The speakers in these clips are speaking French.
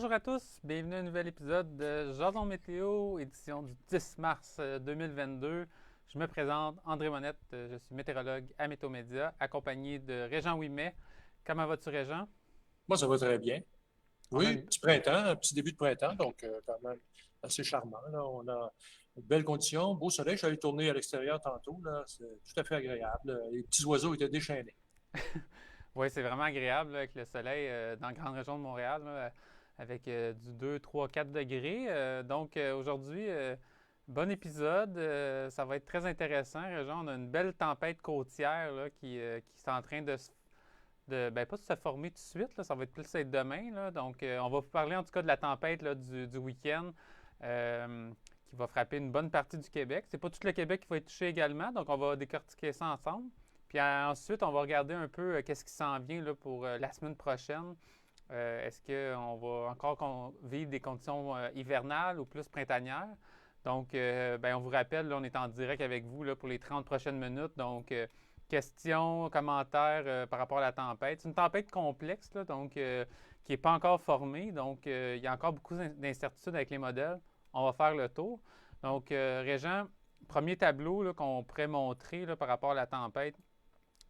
Bonjour à tous, bienvenue à un nouvel épisode de Jason Météo, édition du 10 mars 2022. Je me présente, André Monette, je suis météorologue à Météo Média, accompagné de Régent Ouimet. Comment vas-tu, Régent? Moi, ça va très bien. On a Oui, une... petit printemps, un petit début de printemps, donc quand même assez charmant. Là. On a de belles conditions, beau soleil. Je suis allé tourner à l'extérieur tantôt, là. C'est tout à fait agréable. Les petits oiseaux étaient déchaînés. Oui, c'est vraiment agréable là, avec le soleil dans la grande région de Montréal, là, avec du 2, 3, 4 degrés. Aujourd'hui, bon épisode. Ça va être très intéressant, Régent. On a une belle tempête côtière là, qui est en train ben, pas de se former tout de suite, là, ça va être plus être demain. Là. On va vous parler en tout cas de la tempête là, du week-end euh, qui va frapper une bonne partie du Québec. C'est pas tout le Québec qui va être touché également, donc on va décortiquer ça ensemble. Puis ensuite, on va regarder un peu qu'est-ce qui s'en vient là, pour la semaine prochaine. Est-ce qu'on va encore vivre des conditions hivernales ou plus printanières? Ben, on vous rappelle, là, on est en direct avec vous là, pour les 30 prochaines minutes. Questions, commentaires par rapport à la tempête. C'est une tempête complexe, là, qui n'est pas encore formée. Il y a encore beaucoup d'incertitudes avec les modèles. On va faire le tour. Régent, premier tableau là, qu'on pourrait montrer là, par rapport à la tempête,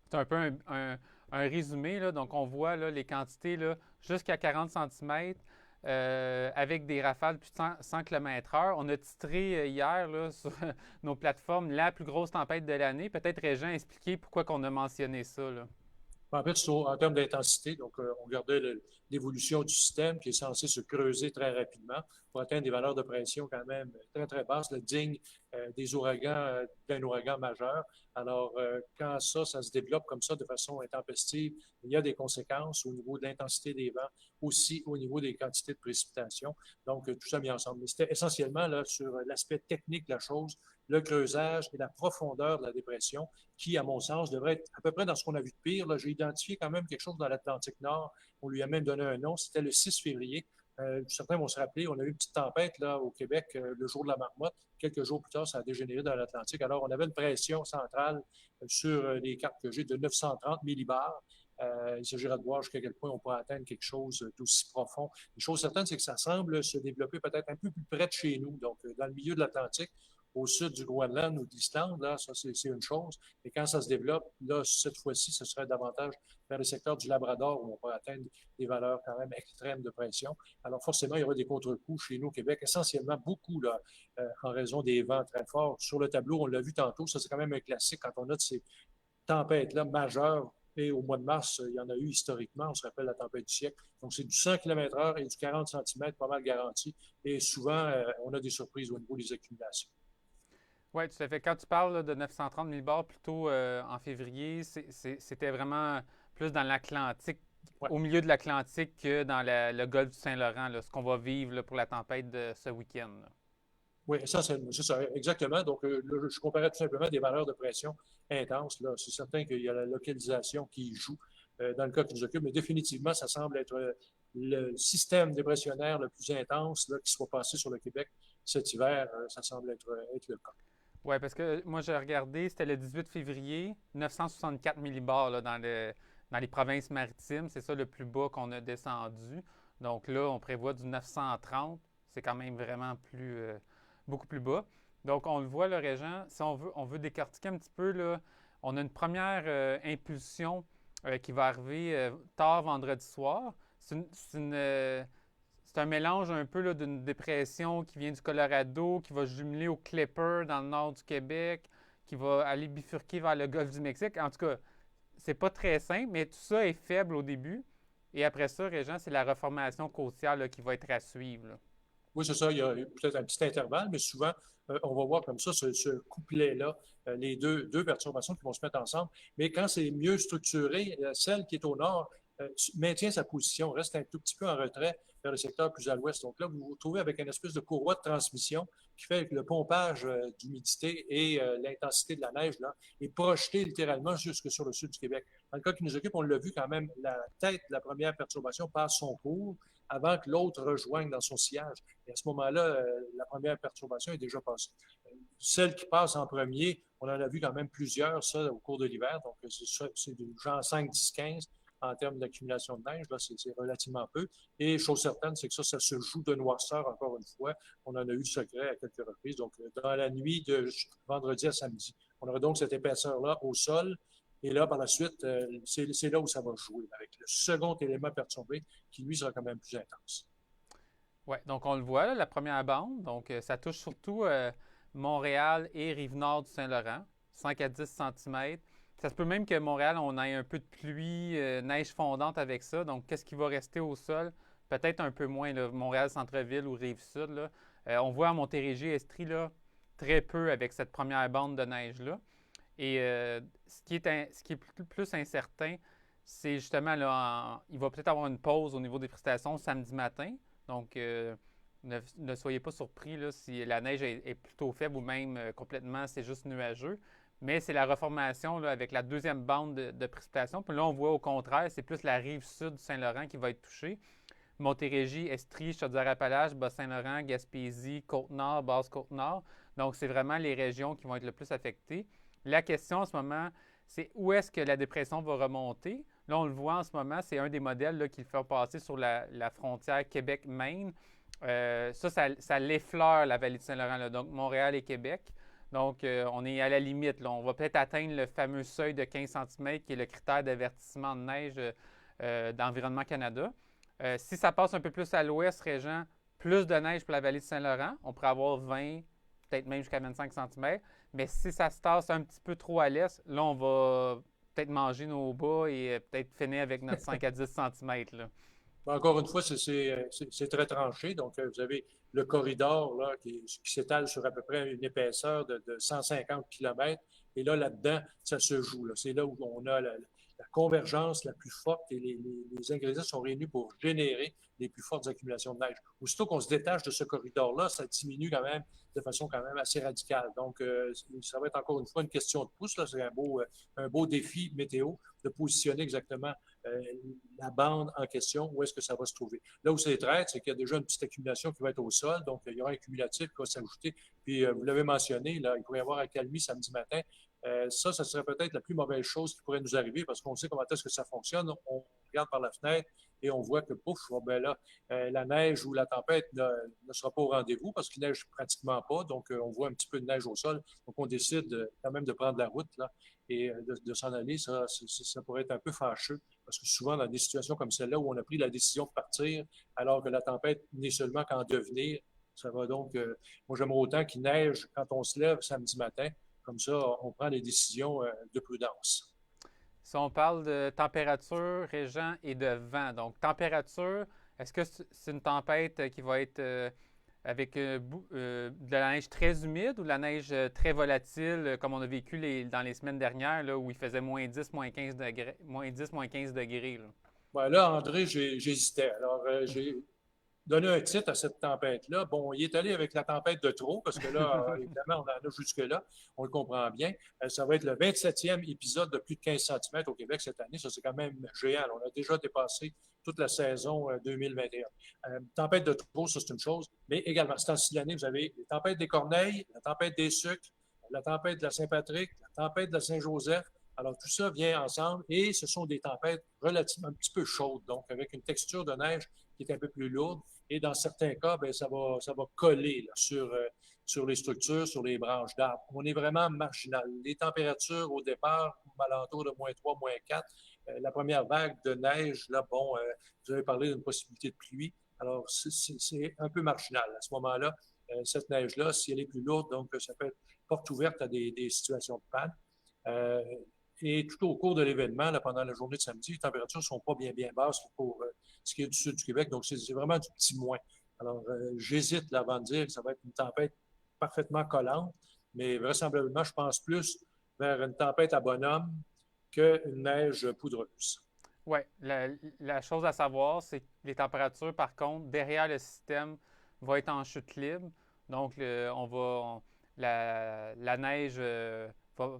c'est un peu un résumé. Là. Donc, on voit là, les quantités là, jusqu'à 40 cm avec des rafales de plus de 100 km/h. On a titré hier là, sur nos plateformes la plus grosse tempête de l'année. Peut-être, Régent, expliquer pourquoi on a mentionné ça. Là. En fait, c'est en termes d'intensité, donc on regardait l'évolution du système qui est censé se creuser très rapidement pour atteindre des valeurs de pression quand même très, très basses, le digne des ouragans, d'un ouragan majeur. Alors, quand ça se développe comme ça de façon intempestive, il y a des conséquences au niveau de l'intensité des vents, aussi au niveau des quantités de précipitations. Donc, tout ça mis ensemble. Mais c'était essentiellement là, sur l'aspect technique de la chose, le creusage et la profondeur de la dépression qui, à mon sens, devrait être à peu près dans ce qu'on a vu de pire. J'ai identifié quand même quelque chose dans l'Atlantique Nord. On lui a même donné un nom. C'était le 6 février. Certains vont se rappeler, on a eu une petite tempête là, au Québec le jour de la marmotte. Quelques jours plus tard, ça a dégénéré dans l'Atlantique. Alors, on avait une pression centrale sur les cartes que j'ai de 930 millibars. Il s'agira de voir jusqu'à quel point on peut atteindre quelque chose d'aussi profond. Une chose certaine, c'est que ça semble se développer peut-être un peu plus près de chez nous, donc dans le milieu de l'Atlantique, au sud du Groenland ou de l'Islande, là, ça c'est une chose. Et quand ça se développe, là, cette fois-ci, ce serait davantage vers le secteur du Labrador où on peut atteindre des valeurs quand même extrêmes de pression. Alors forcément, il y aura des contre-coups chez nous au Québec, essentiellement beaucoup là, en raison des vents très forts. Sur le tableau, on l'a vu tantôt, ça c'est quand même un classique quand on a de ces tempêtes-là majeures. Et au mois de mars, il y en a eu historiquement, on se rappelle la tempête du siècle. Donc, c'est du 100 km/h et du 40 cm, pas mal garanti. Et souvent, on a des surprises au niveau des accumulations. Oui, tout à fait. Quand tu parles là, de 930 millibars plutôt en février, c'était vraiment plus dans l'Atlantique, Ouais. au milieu de l'Atlantique que dans le golfe du Saint-Laurent, là, ce qu'on va vivre là, pour la tempête de ce week-end. Là. Oui, c'est ça, exactement. Donc, là, je comparais tout simplement des valeurs de pression intenses. Là. C'est certain qu'il y a la localisation qui joue dans le cas qui nous occupe, mais définitivement, ça semble être le système dépressionnaire le plus intense là, qui soit passé sur le Québec cet hiver. Ça semble être le cas. Oui, parce que moi, j'ai regardé, c'était le 18 février, 964 millibars là, dans les provinces maritimes. C'est ça le plus bas qu'on a descendu. Donc là, on prévoit du 930. C'est quand même vraiment beaucoup plus bas. Donc, on le voit, le Régent, si on veut décortiquer un petit peu, là, on a une première impulsion qui va arriver tard vendredi soir. C'est un mélange un peu là, d'une dépression qui vient du Colorado, qui va jumeler au Clipper dans le nord du Québec, qui va aller bifurquer vers le golfe du Mexique. En tout cas, c'est pas très simple, mais tout ça est faible au début. Et après ça, Régent, c'est la reformation côtière là, qui va être à suivre. Là. Oui, c'est ça. Il y a peut-être un petit intervalle, mais souvent, on va voir comme ça ce couplet-là, les deux perturbations qui vont se mettre ensemble. Mais quand c'est mieux structuré, celle qui est au nord maintient sa position, reste un tout petit peu en retrait vers le secteur plus à l'ouest. Donc là, vous vous retrouvez avec une espèce de courroie de transmission qui fait que le pompage d'humidité et l'intensité de la neige là, est projeté littéralement jusque sur le sud du Québec. Dans le cas qui nous occupe, on l'a vu quand même, la tête de la première perturbation passe son cours avant que l'autre rejoigne dans son sillage. Et à ce moment-là, la première perturbation est déjà passée. Celle qui passe en premier, on en a vu quand même plusieurs, ça, au cours de l'hiver. Donc, c'est du genre 5, 10, 15. en termes d'accumulation de neige. Là, c'est relativement peu. Et chose certaine, c'est que ça se joue de noirceur, encore une fois. On en a eu le secret à quelques reprises. Donc, dans la nuit de vendredi à samedi, on aura donc cette épaisseur-là au sol. Et là, par la suite, c'est là où ça va jouer, avec le second élément perturbé qui, lui, sera quand même plus intense. Oui, donc on le voit, là, la première bande. Donc, ça touche surtout Montréal et Rive-Nord du Saint-Laurent, 5 à 10 cm. Ça se peut même que Montréal, on ait un peu de pluie, neige fondante avec ça. Donc, qu'est-ce qui va rester au sol? Peut-être un peu moins, là, Montréal, centre-ville ou Rive-Sud. Là. On voit à Montérégie, Estrie, là, très peu avec cette première bande de neige-là. Et ce qui est plus incertain, c'est justement, là, il va peut-être avoir une pause au niveau des prestations samedi matin. Donc, ne soyez pas surpris là, si la neige est plutôt faible ou même complètement, c'est juste nuageux. Mais c'est la reformation là, avec la deuxième bande de précipitation. Puis là, on voit au contraire, c'est plus la rive sud du Saint-Laurent qui va être touchée. Montérégie, Estrie, Chaudière-Appalaches, Bas-Saint-Laurent, Gaspésie, Côte-Nord, Basse-Côte-Nord. Donc, c'est vraiment les régions qui vont être le plus affectées. La question en ce moment, c'est où est-ce que la dépression va remonter? Là, on le voit en ce moment, c'est un des modèles là, qui le fait passer sur la frontière Québec-Maine. Ça l'effleure, la vallée de Saint-Laurent, là, donc Montréal et Québec. Donc, on est à la limite. Là. On va peut-être atteindre le fameux seuil de 15 cm qui est le critère d'avertissement de neige d'Environnement Canada. Si ça passe un peu plus à l'ouest, Régent, plus de neige pour la vallée de Saint-Laurent. On pourrait avoir 20, peut-être même jusqu'à 25 cm. Mais si ça se tasse un petit peu trop à l'est, là, on va peut-être manger nos bas et peut-être finir avec notre 5 à 10 cm. Là. Encore une fois, c'est très tranché. Donc, vous avez le corridor là, qui s'étale sur à peu près une épaisseur de 150 km. Et là, là-dedans, ça se joue. Là. C'est là où on a la convergence la plus forte et les ingrédients sont réunis pour générer les plus fortes accumulations de neige. Aussitôt qu'on se détache de ce corridor-là, ça diminue quand même de façon quand même assez radicale. Donc, ça va être encore une fois une question de pouce. C'est un beau défi météo de positionner exactement la bande en question, où est-ce que ça va se trouver. Là où c'est traite, c'est qu'il y a déjà une petite accumulation qui va être au sol, donc il y aura un cumulatif qui va s'ajouter. Puis, vous l'avez mentionné, là, il pourrait y avoir accalmie samedi matin. Ça serait peut-être la plus mauvaise chose qui pourrait nous arriver parce qu'on sait comment est-ce que ça fonctionne. On regarde par la fenêtre et on voit que, pouf, ben là, la neige ou la tempête ne sera pas au rendez-vous parce qu'il neige pratiquement pas. Donc, on voit un petit peu de neige au sol. Donc, on décide quand même de prendre la route là, et de s'en aller. Ça pourrait être un peu fâcheux parce que souvent, dans des situations comme celle-là où on a pris la décision de partir alors que la tempête n'est seulement qu'en devenir, ça va donc, moi, j'aimerais autant qu'il neige quand on se lève samedi matin. Comme ça, on prend des décisions de prudence. Si on parle de température, régent et de vent, donc température, est-ce que c'est une tempête qui va être avec de la neige très humide ou de la neige très volatile, comme on a vécu dans les semaines dernières, là, où il faisait moins 10, moins 15 degrés, moins 10, moins 15 degrés? Là. Ben là, André, j'hésitais. Alors, j'ai donné un titre à cette tempête-là. Bon, il est allé avec la tempête de trop, parce que là, évidemment, on en a jusque-là. On le comprend bien. Ça va être le 27e épisode de plus de 15 cm au Québec cette année. Ça, c'est quand même géant. On a déjà dépassé toute la saison 2021. Tempête de trop, ça, c'est une chose. Mais également, cette temps-ci de l'année, vous avez les tempêtes des Corneilles, la tempête des Sucres, la tempête de la Saint-Patrick, la tempête de la Saint-Joseph. Alors, tout ça vient ensemble et ce sont des tempêtes relativement un petit peu chaudes, donc avec une texture de neige qui est un peu plus lourde. Et dans certains cas, bien, ça va coller là, sur les structures, sur les branches d'arbres. On est vraiment marginal. Les températures au départ, alentour de moins 3, moins 4. La première vague de neige, là, bon, vous avez parlé d'une possibilité de pluie. Alors, c'est un peu marginal. À ce moment-là, cette neige-là, si elle est plus lourde, donc ça peut être porte ouverte à des situations de panne. Et tout au cours de l'événement, là, pendant la journée de samedi, les températures ne sont pas bien, bien basses pour ce qui est du sud du Québec. Donc, c'est vraiment du petit moins. Alors, j'hésite là, avant de dire que ça va être une tempête parfaitement collante, mais vraisemblablement, je pense plus vers une tempête à bonhomme qu'une neige poudreuse. Oui, la chose à savoir, c'est que les températures, par contre, derrière le système, vont être en chute libre. Donc, la neige,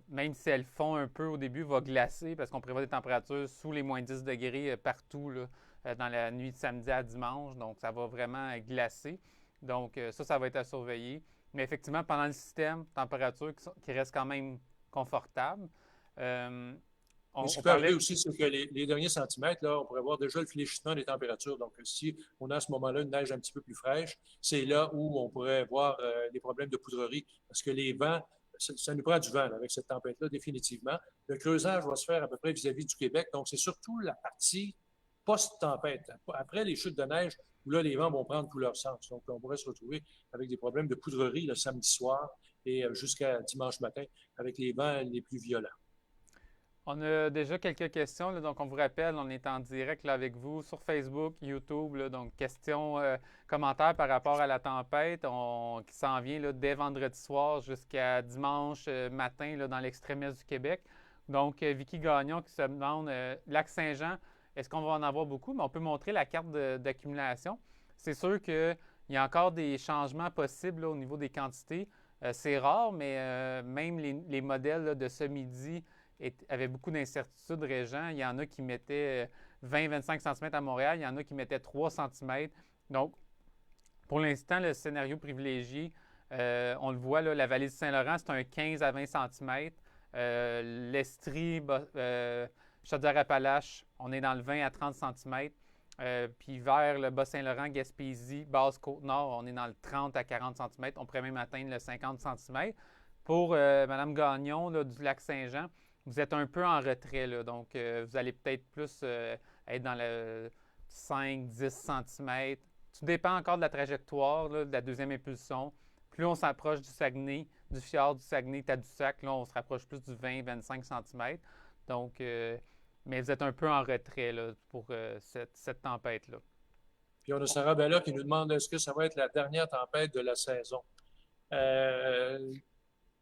même si elle fond un peu au début, va glacer parce qu'on prévoit des températures sous les moins 10 degrés partout là, dans la nuit de samedi à dimanche. Donc, ça va vraiment glacer. Donc, ça va être à surveiller. Mais effectivement, pendant le système, température qui reste quand même confortable. Et ce on qui peut arriver parlait. aussi, c'est que les derniers centimètres, là, on pourrait voir déjà le fléchissement des températures. Donc, si on a à ce moment-là une neige un petit peu plus fraîche, c'est là où on pourrait voir les problèmes de poudrerie. Parce que les vents, ça nous prend du vent là, avec cette tempête-là, définitivement. Le creusage va se faire à peu près vis-à-vis du Québec. Donc, c'est surtout la partie post-tempête, après les chutes de neige, où là, les vents vont prendre tout leur sens. Donc, on pourrait se retrouver avec des problèmes de poudrerie le samedi soir et jusqu'à dimanche matin avec les vents les plus violents. On a déjà quelques questions, là, donc on vous rappelle, on est en direct là, avec vous sur Facebook, YouTube, là, donc questions, commentaires par rapport à la tempête qui s'en vient là, dès vendredi soir jusqu'à dimanche matin là, dans l'extrême est du Québec. Donc, Vicky Gagnon qui se demande, Lac-Saint-Jean, est-ce qu'on va en avoir beaucoup? Mais on peut montrer la carte d'accumulation. C'est sûr qu'il y a encore des changements possibles là, au niveau des quantités. C'est rare, mais même les modèles là, de ce midi avait beaucoup d'incertitudes, Régent. Il y en a qui mettaient 20-25 cm à Montréal, il y en a qui mettaient 3 cm. Donc, pour l'instant, le scénario privilégié, on le voit, là, la vallée du Saint-Laurent, c'est un 15 à 20 cm. L'Estrie, Chaudière-Appalaches, on est dans le 20 à 30 cm. Puis vers le Bas-Saint-Laurent, Gaspésie, Basse-Côte-Nord, on est dans le 30 à 40 cm. On pourrait même atteindre le 50 cm. Pour Mme Gagnon là, du Lac-Saint-Jean, vous êtes un peu en retrait, là, donc vous allez peut-être plus être dans le 5-10 cm. Tout dépend encore de la trajectoire, là, de la deuxième impulsion. Plus on s'approche du Saguenay, du fjord du Saguenay-Tadoussac, là, on se rapproche plus du 20-25 cm. Donc, mais vous êtes un peu en retrait là, pour cette tempête-là. Puis on a Sarah Bella qui nous demande est-ce que ça va être la dernière tempête de la saison?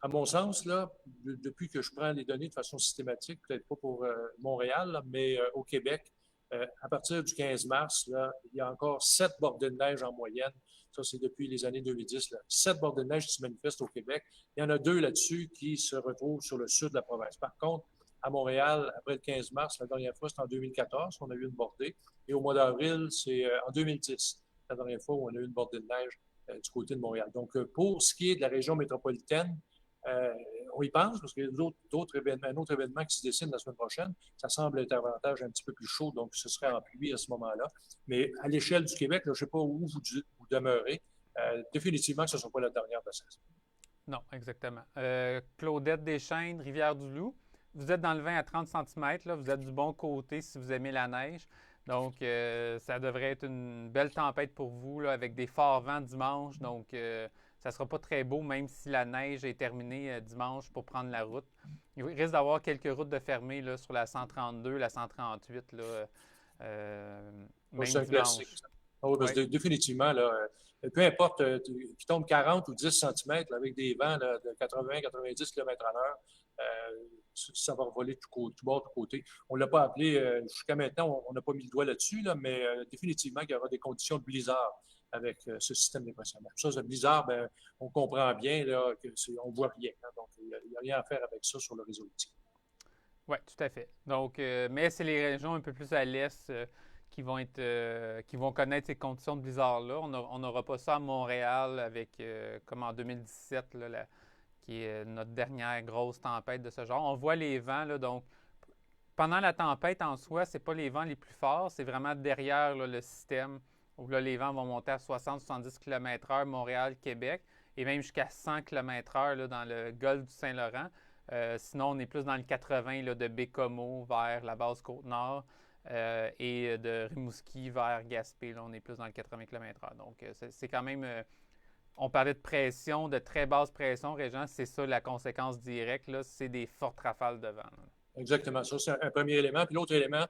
À mon sens, là, depuis que je prends les données de façon systématique, peut-être pas pour Montréal, là, mais au Québec, à partir du 15 mars, là, il y a encore 7 bordées de neige en moyenne. Ça, c'est depuis les années 2010. Là. 7 bordées de neige qui se manifestent au Québec. Il y en a 2 là-dessus qui se retrouvent sur le sud de la province. Par contre, à Montréal, après le 15 mars, la dernière fois, c'était en 2014 qu'on a eu une bordée. Et au mois d'avril, c'est en 2010, la dernière fois où on a eu une bordée de neige du côté de Montréal. Donc, pour ce qui est de la région métropolitaine, euh, on y pense parce qu'il y a d'autres événements, un autre événement qui se dessine la semaine prochaine. Ça semble être davantage un petit peu plus chaud, donc ce serait en pluie à ce moment-là. Mais à l'échelle du Québec, là, je ne sais pas où vous demeurez. Définitivement que ce ne sera pas la dernière de la saison. Non, exactement. Claudette Deschênes, Rivière-du-Loup. Vous êtes dans le 20 à 30 cm. Là, vous êtes du bon côté si vous aimez la neige. Donc, ça devrait être une belle tempête pour vous là, avec des forts vents dimanche. Donc, ça ne sera pas très beau, même si la neige est terminée dimanche pour prendre la route. Il risque d'avoir quelques routes de fermées là, sur la 132, la 138, là, même C'est un dimanche. classique. Oui, parce que Oui. définitivement, là, peu importe qu'il tombe 40 ou 10 cm avec des vents là, de 80-90 km/h, ça va voler tout bord, tout côté. On ne l'a pas appelé, jusqu'à maintenant, on n'a pas mis le doigt là-dessus, là, mais définitivement qu'il y aura des conditions de blizzard avec ce système dépressionnaire. Ça, ce blizzard, ben, on comprend bien là, qu'on ne voit rien. Hein, donc, il n'y a rien à faire avec ça sur le réseau routier. Oui, tout à fait. Donc, mais c'est les régions un peu plus à l'est qui vont connaître ces conditions de blizzard-là. On n'aura pas ça à Montréal avec, comme en 2017, là, qui est notre dernière grosse tempête de ce genre. On voit les vents, là, donc pendant la tempête en soi, c'est pas les vents les plus forts, c'est vraiment derrière là, le système où là, les vents vont monter à 60-70 km/h Montréal, Québec, et même jusqu'à 100 km/h là, dans le golfe du Saint-Laurent. Sinon, on est plus dans le 80 là, de Bécomo vers la base Côte-Nord et de Rimouski vers Gaspé. Là, on est plus dans le 80 km/h. Donc, c'est quand même. On parlait de pression, de très basse pression, Régent. C'est ça la conséquence directe. Là, c'est des fortes rafales de vent. Là. Exactement. Ça, c'est un premier élément. Puis l'autre élément,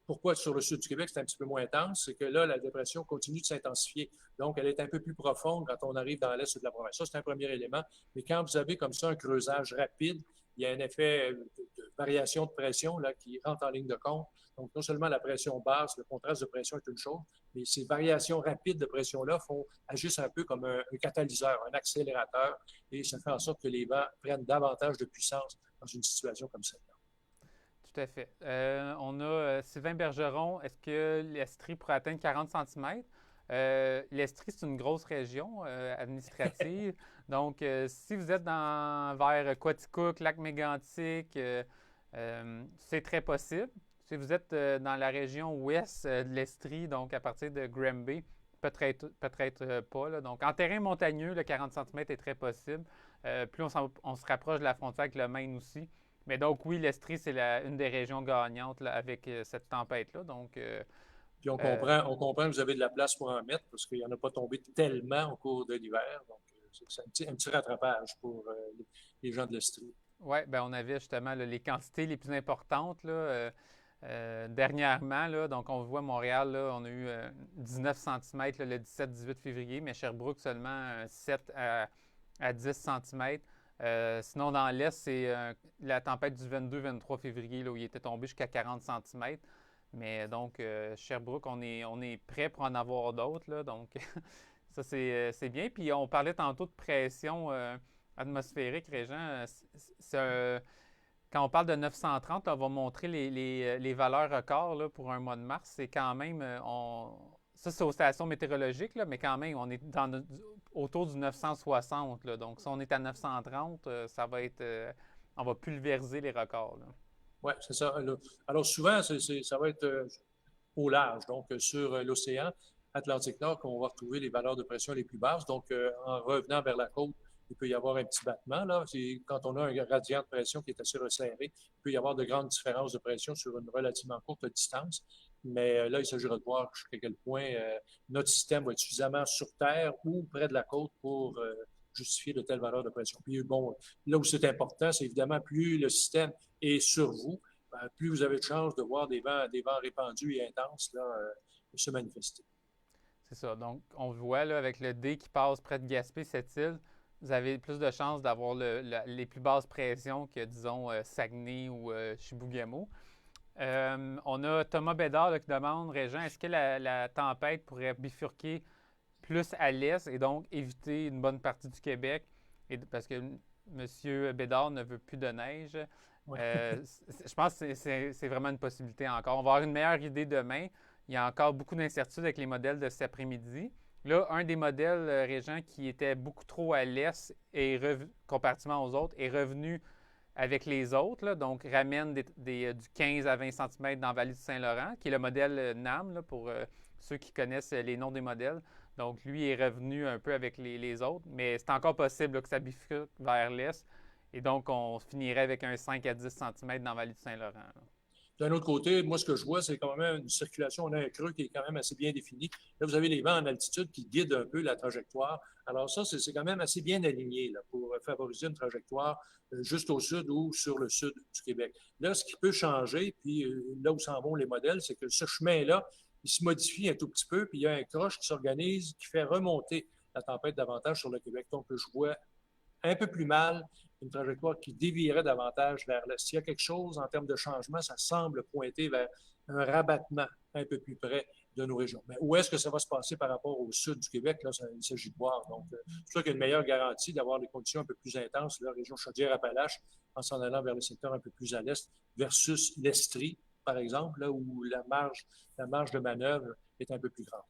pourquoi sur le sud du Québec, c'est un petit peu moins intense, c'est que là, la dépression continue de s'intensifier. Donc, elle est un peu plus profonde quand on arrive dans l'est de la province. Ça, c'est un premier élément. Mais quand vous avez comme ça un creusage rapide, il y a un effet de variation de pression là, qui rentre en ligne de compte. Donc, non seulement la pression basse, le contraste de pression est une chose, mais ces variations rapides de pression-là agissent un peu comme un catalyseur, un accélérateur, et ça fait en sorte que les vents prennent davantage de puissance dans une situation comme celle-là. Tout à fait. On a Sylvain Bergeron. Est-ce que l'Estrie pourrait atteindre 40 cm? L'Estrie, c'est une grosse région administrative. Donc, si vous êtes vers Quaticook, Lac-Mégantic, C'est très possible. Si vous êtes dans la région ouest de l'Estrie, donc à partir de Granby, peut-être pas. Là. Donc, en terrain montagneux, le 40 cm est très possible. Plus on se rapproche de la frontière avec le Maine aussi. Mais donc, oui, l'Estrie, c'est une des régions gagnantes là, avec cette tempête-là. Donc, Puis euh, on comprend que vous avez de la place pour en mettre parce qu'il n'y en a pas tombé tellement au cours de l'hiver. Donc, c'est un petit rattrapage pour les gens de l'Estrie. oui, ben on avait justement là, les quantités les plus importantes là, dernièrement. Là, donc, on voit Montréal, là, on a eu 19 cm le 17-18 février, mais Sherbrooke seulement 7 à 10 cm. Sinon, dans l'Est, c'est la tempête du 22-23 février là, où il était tombé jusqu'à 40 cm. Mais donc, Sherbrooke, on est prêt pour en avoir d'autres. Là, donc, ça, c'est bien. Puis, on parlait tantôt de pression atmosphérique, Régent. Quand on parle de 930, là, on va montrer les valeurs records là, pour un mois de mars. C'est quand même, ça c'est aux stations météorologiques, là, mais quand même, on est autour du 960. Là. Donc, si on est à 930, ça va être, on va pulvériser les records. Oui, c'est ça. Alors, souvent, ça va être au large, donc sur l'océan Atlantique Nord, qu'on va retrouver les valeurs de pression les plus basses. Donc, en revenant vers la côte, il peut y avoir un petit battement. Là. Quand on a un gradient de pression qui est assez resserré, il peut y avoir de grandes différences de pression sur une relativement courte distance. Mais là, il s'agira de voir jusqu'à quel point notre système va être suffisamment sur Terre ou près de la côte pour justifier de telles valeurs de pression. Puis, bon, là où c'est important, c'est évidemment plus le système est sur vous, plus vous avez de chances de voir des vents répandus et intenses là, se manifester. C'est ça. Donc, on voit là, avec le D qui passe près de Gaspé, cette île, vous avez plus de chances d'avoir les plus basses pressions que, disons, Saguenay ou Chibougamau. On a Thomas Bédard là, qui demande, Régent, est-ce que la tempête pourrait bifurquer plus à l'est et donc éviter une bonne partie du Québec? Parce que M. Bédard ne veut plus de neige. Ouais. Je pense que c'est vraiment une possibilité encore. On va avoir une meilleure idée demain. Il y a encore beaucoup d'incertitudes avec les modèles de cet après-midi. Là, un des modèles, Régent, qui était beaucoup trop à l'est comparativement aux autres, est revenu avec les autres, là, donc ramène du 15 à 20 cm dans la vallée du Saint-Laurent, qui est le modèle NAM, là, pour ceux qui connaissent les noms des modèles. Donc, lui est revenu un peu avec les autres, mais c'est encore possible là, que ça bifurque vers l'est. Et donc, on finirait avec un 5 à 10 cm dans la vallée du Saint-Laurent. Là. D'un autre côté, moi, ce que je vois, c'est quand même une circulation. On a un creux qui est quand même assez bien défini. Là, vous avez les vents en altitude qui guident un peu la trajectoire. Alors ça, c'est quand même assez bien aligné là, pour favoriser une trajectoire juste au sud ou sur le sud du Québec. Là, ce qui peut changer, puis là où s'en vont les modèles, c'est que ce chemin-là, il se modifie un tout petit peu, puis il y a un croche qui s'organise, qui fait remonter la tempête davantage sur le Québec. Donc, je vois un peu plus mal, une trajectoire qui dévierait davantage vers l'est. S'il y a quelque chose en termes de changement, ça semble pointer vers un rabattement un peu plus près de nos régions. Mais où est-ce que ça va se passer par rapport au sud du Québec? Là, il s'agit de voir. Donc, c'est sûr qu'il y a une meilleure garantie d'avoir des conditions un peu plus intenses, la région Chaudière-Appalaches, en s'en allant vers le secteur un peu plus à l'est, versus l'Estrie, par exemple, là où la marge de manœuvre est un peu plus grande.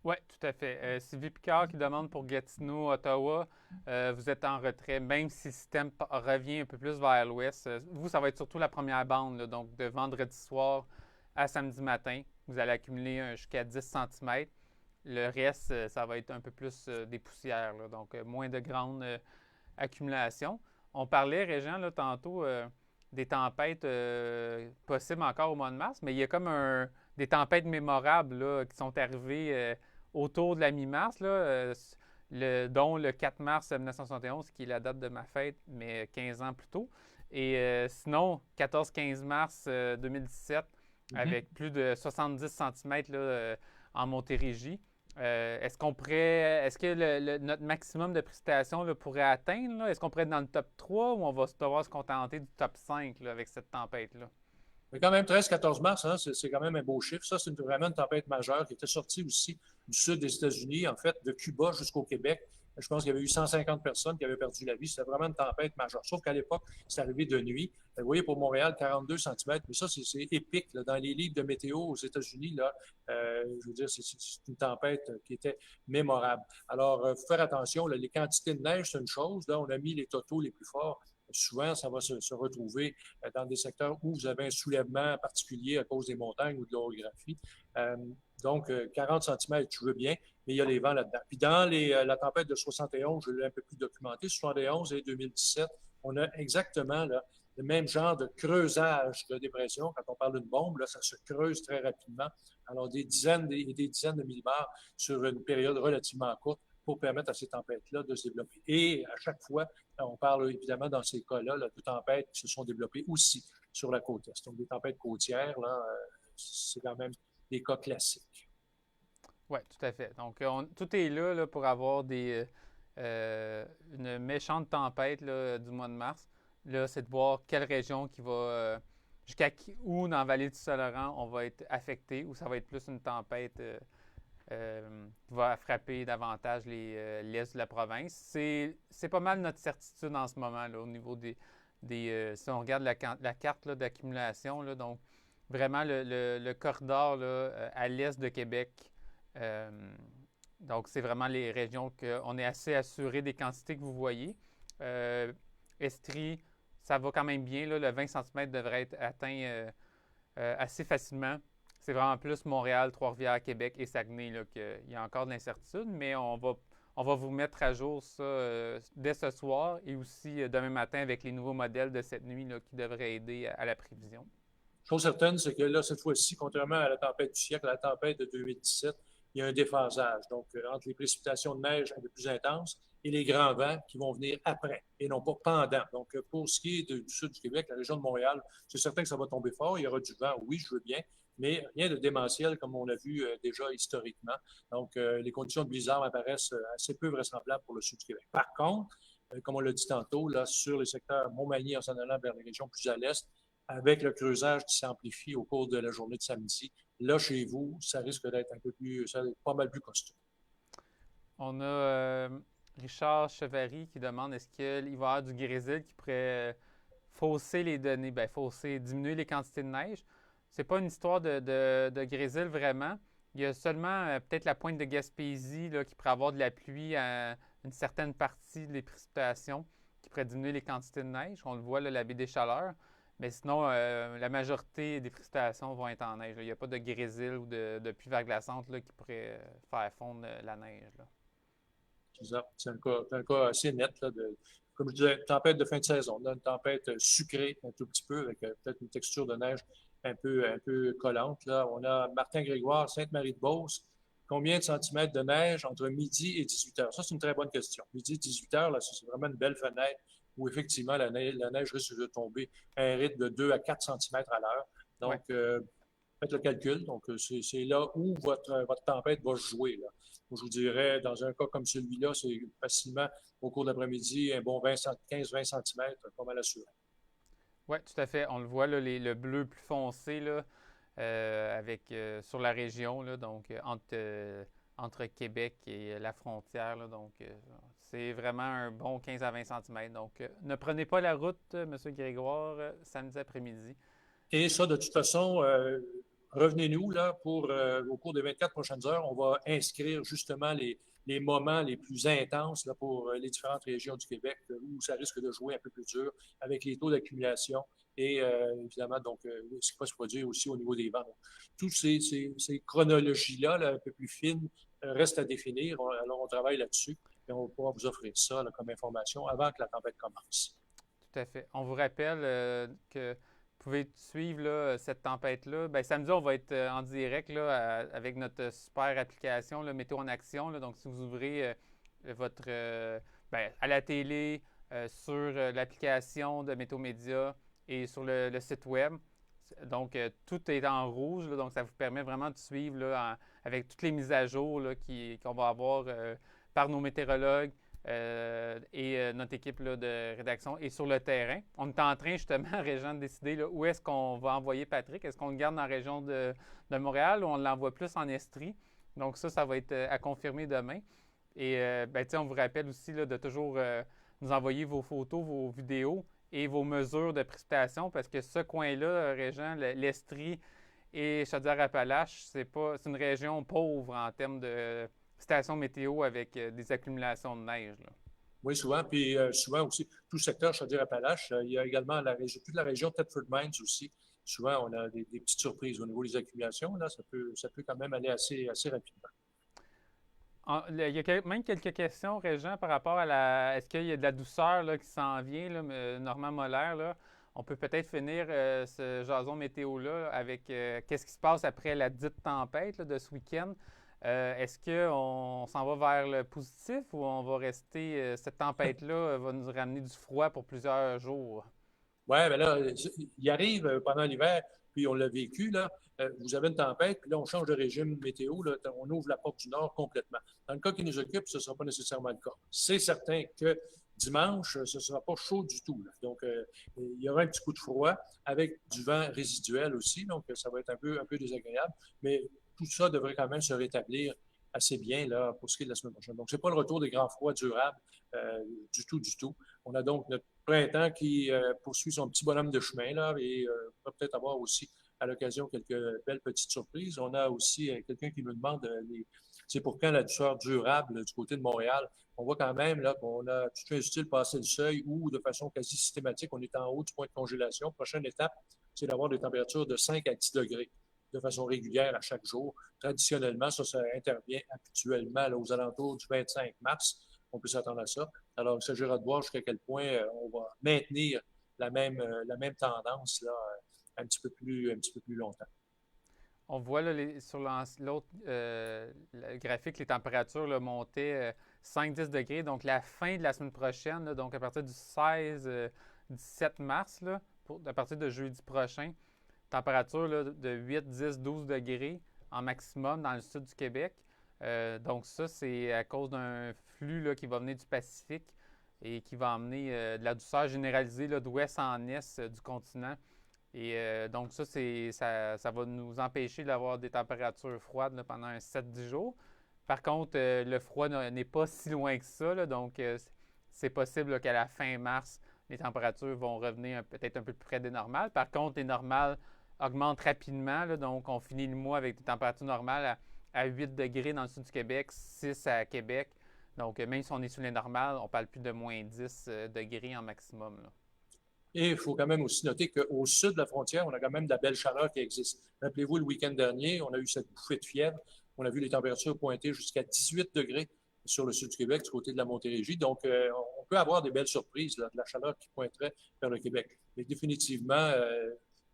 Oui, tout à fait. Sylvie Picard qui demande pour Gatineau, Ottawa, vous êtes en retrait, même si le système revient un peu plus vers l'ouest. Vous, ça va être surtout la première bande, là, donc de vendredi soir à samedi matin. Vous allez accumuler jusqu'à 10 cm. Le reste, ça va être un peu plus des poussières, là, donc moins de grandes accumulations. On parlait, Régent, là, tantôt, des tempêtes possibles encore au mois de mars, mais il y a comme des tempêtes mémorables là, qui sont arrivées autour de la mi-mars, là, dont le 4 mars 1971, qui est la date de ma fête, mais 15 ans plus tôt. Et sinon, 14-15 mars 2017, avec plus de 70 cm là, en Montérégie. Est-ce que notre maximum de précipitation là, pourrait atteindre? Là? Est-ce qu'on pourrait être dans le top 3 ou on va devoir se contenter du top 5 là, avec cette tempête-là? Mais quand même, 13-14 mars, hein, c'est quand même un beau chiffre. Ça, c'est vraiment une tempête majeure qui était sortie aussi du sud des États-Unis, en fait, de Cuba jusqu'au Québec. Je pense qu'il y avait eu 150 personnes qui avaient perdu la vie. C'était vraiment une tempête majeure. Sauf qu'à l'époque, c'est arrivé de nuit. Vous voyez, pour Montréal, 42 cm. Mais ça, c'est épique. Là. Dans les livres de météo aux États-Unis, là, je veux dire, c'est une tempête qui était mémorable. Alors, il faut faire attention. Là, les quantités de neige, c'est une chose. Là, on a mis les totaux les plus forts souvent, ça va se retrouver dans des secteurs où vous avez un soulèvement particulier à cause des montagnes ou de l'orographie. Donc, 40 cm, je veux bien, mais il y a les vents là-dedans. Puis dans la tempête de 71, je l'ai un peu plus documenté, 71 et 2017, on a exactement là, le même genre de creusage de dépression. Quand on parle d'une bombe, là, ça se creuse très rapidement. Alors, des dizaines et des dizaines de millimètres sur une période relativement courte pour permettre à ces tempêtes-là de se développer. Et à chaque fois, on parle évidemment dans ces cas-là là, de tempêtes qui se sont développées aussi sur la côte est. Donc, des tempêtes côtières, là, c'est quand même des cas classiques. Oui, tout à fait. Donc, tout est là, pour avoir une méchante tempête là, du mois de mars. Là, c'est de voir quelle région qui va, jusqu'à où dans la vallée du Saint-Laurent on va être affecté, ou ça va être plus une tempête qui va frapper davantage l'est de la province. C'est pas mal notre certitude en ce moment, là, au niveau si on regarde la carte là, d'accumulation, là, donc vraiment le corridor là, à l'est de Québec. Euh, donc, c'est vraiment les régions qu'on est assez assuré des quantités que vous voyez. Estrie, ça va quand même bien. Là, le 20 cm devrait être atteint assez facilement. C'est vraiment plus Montréal, Trois-Rivières, Québec et Saguenay là, qu'il y a encore de l'incertitude, mais on va vous mettre à jour ça dès ce soir et aussi demain matin avec les nouveaux modèles de cette nuit là, qui devraient aider à la prévision. Chose certaine, c'est que là, cette fois-ci, contrairement à la tempête du siècle, à la tempête de 2017, il y a un déphasage. Donc, entre les précipitations de neige un peu plus intenses et les grands vents qui vont venir après et non pas pendant. Donc, pour ce qui est du sud du Québec, la région de Montréal, c'est certain que ça va tomber fort. Il y aura du vent, oui, je veux bien, mais rien de démentiel comme on l'a vu déjà historiquement. Donc, les conditions de blizzard apparaissent assez peu vraisemblables pour le sud du Québec. Par contre, comme on l'a dit tantôt, là, sur les secteurs Montmagny en s'en allant vers les régions plus à l'est, avec le creusage qui s'amplifie au cours de la journée de samedi, là, chez vous, ça risque d'être un peu plus, ça va être pas mal plus costaud. On a Richard Chevary qui demande est-ce qu'il va y avoir du grésil qui pourrait fausser les données, diminuer les quantités de neige. C'est pas une histoire de grésil vraiment. Il y a seulement peut-être la pointe de Gaspésie là, qui pourrait avoir de la pluie à une certaine partie des précipitations qui pourrait diminuer les quantités de neige. On le voit, là, la baie des Chaleurs. Mais sinon, la majorité des précipitations vont être en neige. Là. Il n'y a pas de grésil ou de pluie verglaçante là, qui pourrait faire fondre la neige. Là. C'est ça. C'est un cas assez net, là, comme je disais, tempête de fin de saison. On a une tempête sucrée un tout petit peu, avec peut-être une texture de neige un peu collante. Là. On a Martin-Grégoire, Sainte-Marie-de-Beauce. Combien de centimètres de neige entre midi et 18 heures? Ça, c'est une très bonne question. Midi et 18 heures, là, c'est vraiment une belle fenêtre où effectivement la neige risque de tomber à un rythme de 2 à 4 centimètres à l'heure. Donc, ouais. Faites le calcul. Donc, c'est là où votre tempête va se jouer. Là. Je vous dirais, dans un cas comme celui-là, c'est facilement, au cours de l'après-midi, un bon 15-20 cm, pas mal assuré. Oui, tout à fait. On le voit, là, le bleu plus foncé là, sur la région, là, donc entre Québec et la frontière. Là, donc, c'est vraiment un bon 15 à 20 cm. Donc, ne prenez pas la route, M. Grégoire, samedi après-midi. Et ça, de toute façon, revenez-nous là au cours des 24 prochaines heures. On va inscrire justement les moments les plus intenses là, pour les différentes régions du Québec où ça risque de jouer un peu plus dur avec les taux d'accumulation et évidemment donc ce qui va se produire aussi au niveau des vents. Donc, toutes ces chronologies-là, là, un peu plus fines, restent à définir. Alors, on travaille là-dessus et on va pouvoir vous offrir ça là, comme information avant que la tempête commence. Tout à fait. On vous rappelle que vous pouvez suivre là, cette tempête-là. Bien, samedi, on va être en direct là, avec notre super application là, Météo en Action. Là. Donc, si vous ouvrez votre à la télé, sur l'application de Météo Média et sur le site web, donc tout est en rouge. Là, donc, ça vous permet vraiment de suivre là, avec toutes les mises à jour là, qu'on va avoir par nos météorologues. Et notre équipe là, de rédaction est sur le terrain. On est en train justement, Régent, de décider là, où est-ce qu'on va envoyer Patrick. Est-ce qu'on le garde dans la région de Montréal ou on l'envoie plus en Estrie? Donc ça va être à confirmer demain. Et on vous rappelle aussi là, de toujours nous envoyer vos photos, vos vidéos et vos mesures de précipitation parce que ce coin-là, Régent, l'Estrie et Chaudière-Appalaches, c'est une région pauvre en termes de station météo avec des accumulations de neige. Là. Oui, souvent. Puis souvent aussi, tout le secteur Chaudière-Appalaches, il y a également toute la région Thetford Mines aussi. Souvent, on a des petites surprises au niveau des accumulations. Là, ça peut quand même aller assez rapidement. Il y a même quelques questions, Régent, par rapport à Est-ce qu'il y a de la douceur là, qui s'en vient, là, Normand Moller, là? On peut peut-être finir ce jason météo-là avec qu'est-ce qui se passe après la dite tempête là, de ce week-end. Est-ce qu'on s'en va vers le positif ou on va rester. Cette tempête-là va nous ramener du froid pour plusieurs jours? Oui, mais là, il arrive pendant l'hiver, puis on l'a vécu, là. Vous avez une tempête, puis là, on change de régime météo, là, on ouvre la porte du nord complètement. Dans le cas qui nous occupe, ce ne sera pas nécessairement le cas. C'est certain que dimanche, ce ne sera pas chaud du tout, là. Donc, il y aura un petit coup de froid avec du vent résiduel aussi, donc ça va être un peu désagréable, mais tout ça devrait quand même se rétablir assez bien là, pour ce qui est de la semaine prochaine. Donc, ce n'est pas le retour des grands froids durables du tout, du tout. On a donc notre printemps qui poursuit son petit bonhomme de chemin là, et on va peut-être avoir aussi à l'occasion quelques belles petites surprises. On a aussi quelqu'un qui nous demande c'est pour quand la douceur durable du côté de Montréal. On voit quand même là qu'on a tout un style passé le seuil ou de façon quasi systématique, on est en haut du point de congélation. Prochaine étape, c'est d'avoir des températures de 5 à 10 degrés de façon régulière à chaque jour. Traditionnellement, ça intervient habituellement là, aux alentours du 25 mars. On peut s'attendre à ça. Alors, il s'agira de voir jusqu'à quel point on va maintenir la même tendance là, un petit peu plus longtemps. On voit là, sur l'autre le graphique, les températures là, montaient 5-10 degrés. Donc, la fin de la semaine prochaine, là, donc à partir du 16-17 mars, là, à partir de jeudi prochain, température là, de 8, 10, 12 degrés en maximum dans le sud du Québec. Donc, ça, c'est à cause d'un flux là, qui va venir du Pacifique et qui va amener de la douceur généralisée là, d'ouest en est du continent. Et donc, ça va nous empêcher d'avoir des températures froides là, pendant un 7-10 jours. Par contre, le froid n'est pas si loin que ça. Là, donc, c'est possible là, qu'à la fin mars, les températures vont revenir peut-être un peu plus près des normales. Par contre, les normales augmentent rapidement. Là, donc, on finit le mois avec des températures normales à 8 degrés dans le sud du Québec, 6 à Québec. Donc, même si on est sous les normales, on ne parle plus de moins 10 degrés en maximum. Là. Et il faut quand même aussi noter qu'au sud de la frontière, on a quand même de la belle chaleur qui existe. Rappelez-vous, le week-end dernier, on a eu cette bouffée de fièvre. On a vu les températures pointer jusqu'à 18 degrés sur le sud du Québec, du côté de la Montérégie. Donc, on peut avoir des belles surprises, là, de la chaleur qui pointerait vers le Québec. Mais définitivement,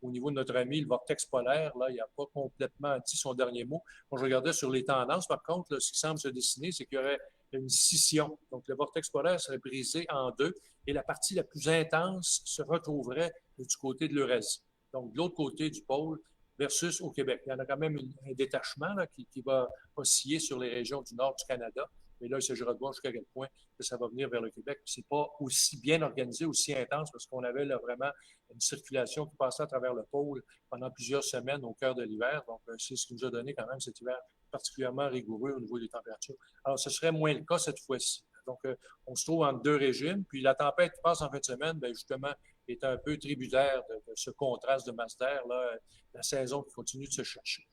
au niveau de notre ami, le vortex polaire, là, il n'a pas complètement dit son dernier mot. Quand je regardais sur les tendances, par contre, là, ce qui semble se dessiner, c'est qu'il y aurait une scission. Donc, le vortex polaire serait brisé en deux et la partie la plus intense se retrouverait du côté de l'Eurasie. Donc, de l'autre côté du pôle versus au Québec. Il y en a quand même un détachement là, qui va osciller sur les régions du nord du Canada. Mais là, il s'agira de voir jusqu'à quel point que ça va venir vers le Québec. Ce n'est pas aussi bien organisé, aussi intense, parce qu'on avait là, vraiment une circulation qui passait à travers le pôle pendant plusieurs semaines au cœur de l'hiver. Donc, c'est ce qui nous a donné quand même cet hiver particulièrement rigoureux au niveau des températures. Alors, ce serait moins le cas cette fois-ci. Donc, on se trouve entre deux régimes. Puis la tempête qui passe en fin de semaine, bien, justement, est un peu tributaire de ce contraste de masse d'air, là, la saison qui continue de se chercher.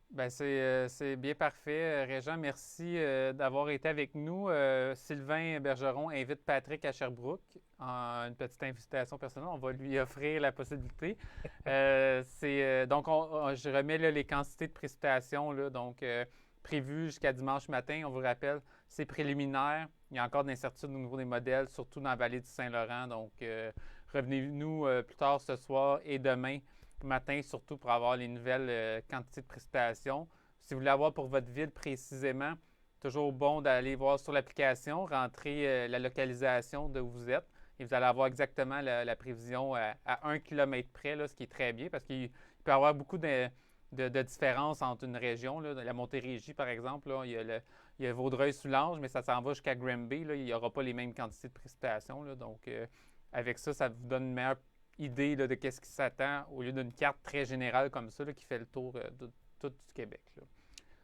Ben c'est bien parfait. Régent, merci d'avoir été avec nous. Sylvain Bergeron invite Patrick à Sherbrooke en une petite invitation personnelle. On va lui offrir la possibilité. Donc, je remets là, les quantités de précipitations là, donc, prévues jusqu'à dimanche matin. On vous rappelle, c'est préliminaire. Il y a encore d'incertitudes au niveau des modèles, surtout dans la vallée du Saint-Laurent. Donc, revenez-nous plus tard ce soir et demain matin, surtout pour avoir les nouvelles quantités de précipitations. Si vous voulez avoir pour votre ville précisément, toujours bon d'aller voir sur l'application, rentrer la localisation de où vous êtes et vous allez avoir exactement la prévision à 1 km près, là, ce qui est très bien parce qu'il peut y avoir beaucoup de différences entre une région. Là, la Montérégie, par exemple, là, il y a Vaudreuil-Soulanges, mais ça s'en va jusqu'à Granby. Là, il n'y aura pas les mêmes quantités de précipitations. Là, donc, avec ça, ça vous donne une meilleure idée là, de qu'est-ce qui s'attend au lieu d'une carte très générale comme ça là, qui fait le tour de tout du Québec. Là.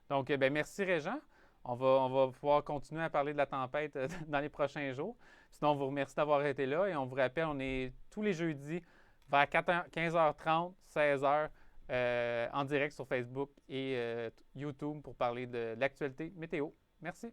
Donc, ben, merci Régent. On va pouvoir continuer à parler de la tempête dans les prochains jours. Sinon, on vous remercie d'avoir été là et on vous rappelle, on est tous les jeudis vers 15h30, 16h en direct sur Facebook et YouTube pour parler de l'actualité météo. Merci.